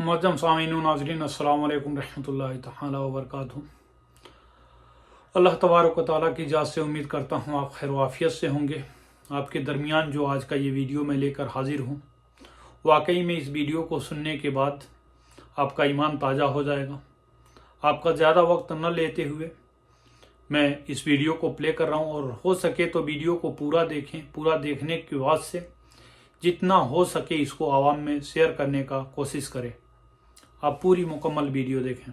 मुअज़्ज़म सामीन नाज़रीन अस्सलामु अलैकुम रहमतुल्लाहि तआला व बरकातुहू। अल्लाह तबारक व तआला की जात से उम्मीद करता हूँ आप खैर वाफियत से होंगे। आपके दरमियान जो आज का ये वीडियो मैं लेकर हाजिर हूँ, वाकई में इस वीडियो को सुनने के बाद आपका ईमान ताज़ा हो जाएगा। आपका ज़्यादा वक्त न लेते हुए मैं इस वीडियो को प्ले कर रहा हूँ और हो सके तो वीडियो को पूरा देखें। पूरा देखने के बाद से जितना हो सके इसको आवाम में शेयर करने का कोशिश करें। आप पूरी मुकम्मल वीडियो देखें।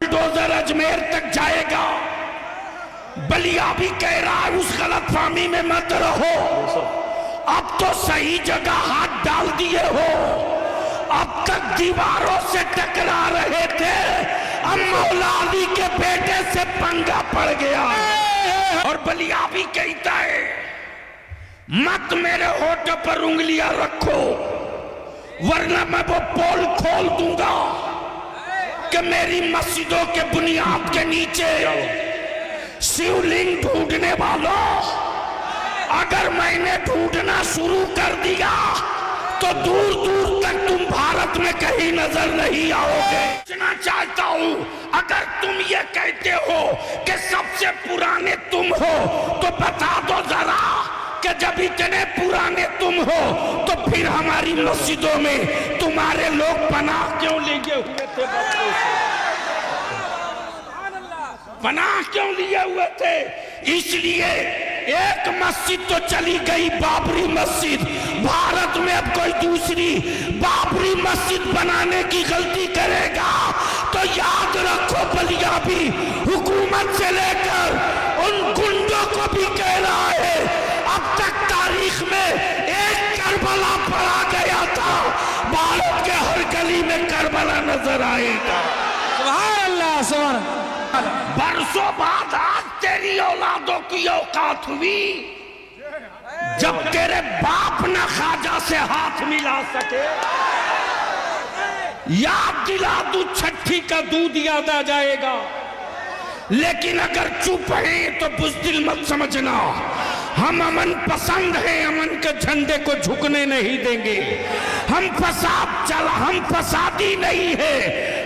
बुलडोजर अजमेर तक जाएगा, बलिया भी कह रहा है उस गलतफहमी में मत रहो। अब तो सही जगह हाथ डाल दिए हो। अब तक दीवारों से टकरा रहे थे, अब मौला अली के बेटे से पंगा पड़ गया। और बलिया भी कहता है मत मेरे होठ पर उंगलियां रखो, वरना मैं वो पोल खोल दूंगा कि मेरी मस्जिदों के बुनियाद के नीचे शिवलिंग ढूंढने वालों, अगर मैंने ढूंढना शुरू कर दिया तो दूर दूर तक तुम भारत में कहीं नजर नहीं आओगे। पूछना चाहता हूं, अगर तुम ये कहते हो कि सबसे पुराने तुम हो तो बता दो जरा कि जब इतने पुराने तुम हो तो फिर हमारी मस्जिदों में तुम्हारे लोग पनाह क्यों लिए हुए थे? बच्चों से पनाह क्यों लिए हुए थे? इसलिए एक मस्जिद तो चली गई, बाबरी मस्जिद। भारत में अब कोई दूसरी बाबरी मस्जिद बनाने की गलती करेगा तो याद रखो बलिया भी हुकूमत से लेकर उन गुंडों को भी कह रहा है अब तक तारीख में एक करबला पड़ा गया था, भारत के हर गली में करबला नजर आएगा। सुभान अल्लाह, सुभान अल्लाह। बरसों बाद आज तेरी औलादों की औकात हुई जब तेरे बाप न ख्वाजा से हाथ मिला सके। याद दिला दू, छठी का दूध याद आ जाएगा। लेकिन अगर चुप है तो बुज़दिल मत समझना, हम अमन पसंद हैं, अमन के झंडे को झुकने नहीं देंगे। हम फसादी नहीं है,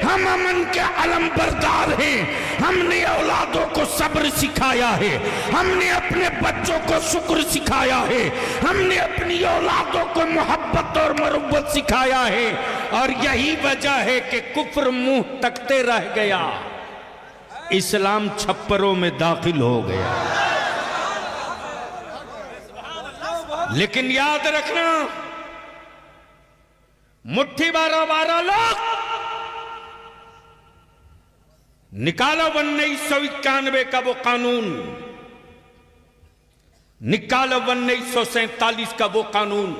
हम अमन के अलमबरदार हैं। हमने औलादों को सब्र सिखाया है, हमने अपने बच्चों को शुक्र सिखाया है, हमने अपनी औलादों को मोहब्बत और मरुब्बत सिखाया है। और यही वजह है कि कुफ्र मुंह तकते रह गया, इस्लाम छप्परों में दाखिल हो गया। लेकिन याद रखना, मुट्ठी 12 लोग निकालो 1991 का वो कानून, निकालो 1947 का वो कानून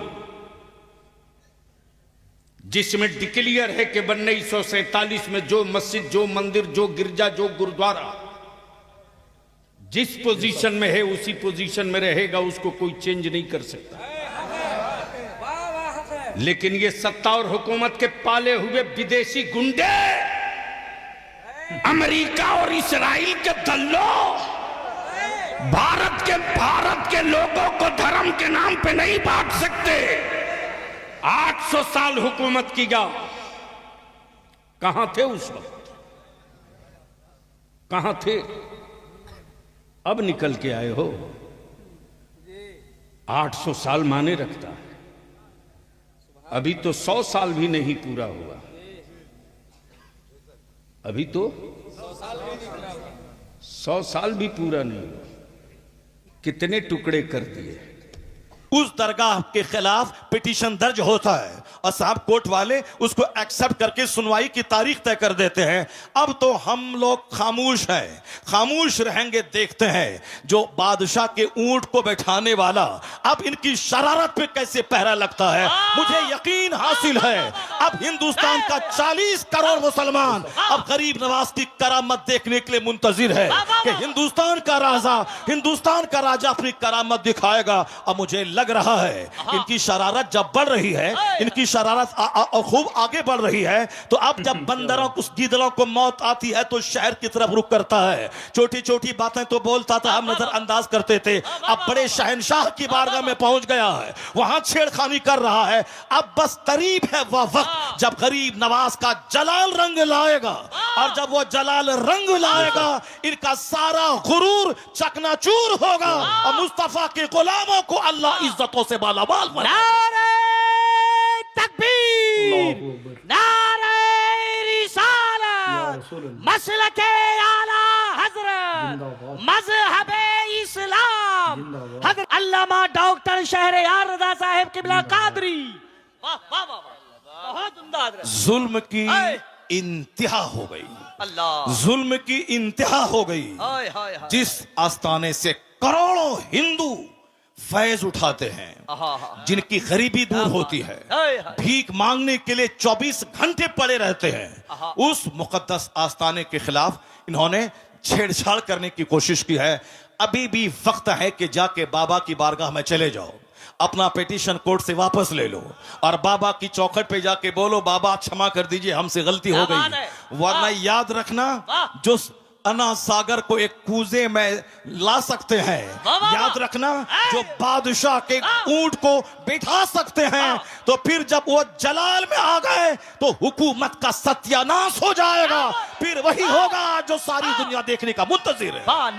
जिसमें डिक्लेयर है कि 1947 में जो मस्जिद, जो मंदिर, जो गिरजा, जो गुरुद्वारा जिस पोजीशन में है उसी पोजीशन में रहेगा, उसको कोई चेंज नहीं कर सकता। लेकिन ये सत्ता और हुकूमत के पाले हुए विदेशी गुंडे, अमेरिका और इस्राइल के दल्लों भारत के लोगों को धर्म के नाम पे नहीं बांट सकते। 800 साल हुकूमत किया, कहां थे उस वक्त? कहां थे? अब निकल के आए हो। 800 साल माने रखता है, अभी तो 100 साल भी नहीं पूरा हुआ। अभी तो 100 साल भी पूरा नहीं हुआ, कितने टुकड़े कर दिए। उस दरगाह के खिलाफ पिटीशन दर्ज होता है और साहब कोर्ट वाले उसको एक्सेप्ट करके सुनवाई की तारीख तय कर देते हैं। अब तो हम लोग खामोश हैं, खामोश रहेंगे, देखते हैं जो बादशाह के ऊंट को बैठाने वाला अब इनकी शरारत पे कैसे पहरा लगता है। मुझे यकीन हासिल है अब हिंदुस्तान का 40 करोड़ मुसलमान अब गरीब नवाज की करामत देखने के लिए मुंतजिर है कि हिंदुस्तान का राजा अपनी करामत दिखाएगा। और मुझे लग रहा है इनकी शरारत जब बढ़ रही है, इनकी शरारत खूब आगे बढ़ रही है, तो अब जब बंदरों को, गीदड़ों को मौत आती है तो शहर की तरफ रुख करता है। छोटी छोटी बातें तो बोलता था, हम नजरअंदाज करते थे। अब बड़े शहंशाह की बारगाह में पहुंच गया है, वहां छेड़खानी कर रहा है। अब बस करीब है वह वक्त जब गरीब नवाज का जलाल रंग लाएगा, और जब वो जलाल रंग लाएगा इनका सारा गुरूर चकनाचूर होगा और मुस्तफा के गुलामों को अल्लाह इज्जतों से बालामाल बनाएगा। तकबीर, अल्लाहू अकबर। नारे रिसालत, रसूल अल्लाह। मसलके आला हजरत, जिंदाबाद। मजहबे इस्लाम, जिंदाबाद। हजरत अल्लामा डॉक्टर शहरयार रजा साहब किबला कादरी। वाह वाह वाह वाह, बहुत उम्दा हजरत। जुल्म की हाय। इंतहा हो गई, अल्लाह, जुल्म की इंतहा हो गई। हाय हाय हाय, जिस आस्थाने से करोड़ों हिंदू फैज उठाते हैं, जिनकी गरीबी दूर होती है, हाय हाय, भीख मांगने के लिए 24 घंटे पड़े रहते हैं, उस मुकद्दस आस्थाने के खिलाफ इन्होंने छेड़छाड़ करने की कोशिश की है। अभी भी वक्त है कि जाके बाबा की बारगाह में चले जाओ, अपना पिटीशन कोर्ट से वापस ले लो और बाबा की चौखट पे जाके बोलो, बाबा क्षमा कर दीजिए, हमसे गलती हो क्या बात गई। है? वरना वाह। याद रखना, वाह। जो अना सागर को एक कूजे में ला सकते हैं, वाह, वाह, याद वाह। रखना, जो बादशाह के ऊंट को बिठा सकते हैं, तो फिर जब वो जलाल में आ गए तो हुकूमत का सत्यानाश हो जाएगा। फिर वही होगा जो सारी दुनिया देखने का मुंतजिर है। वाह।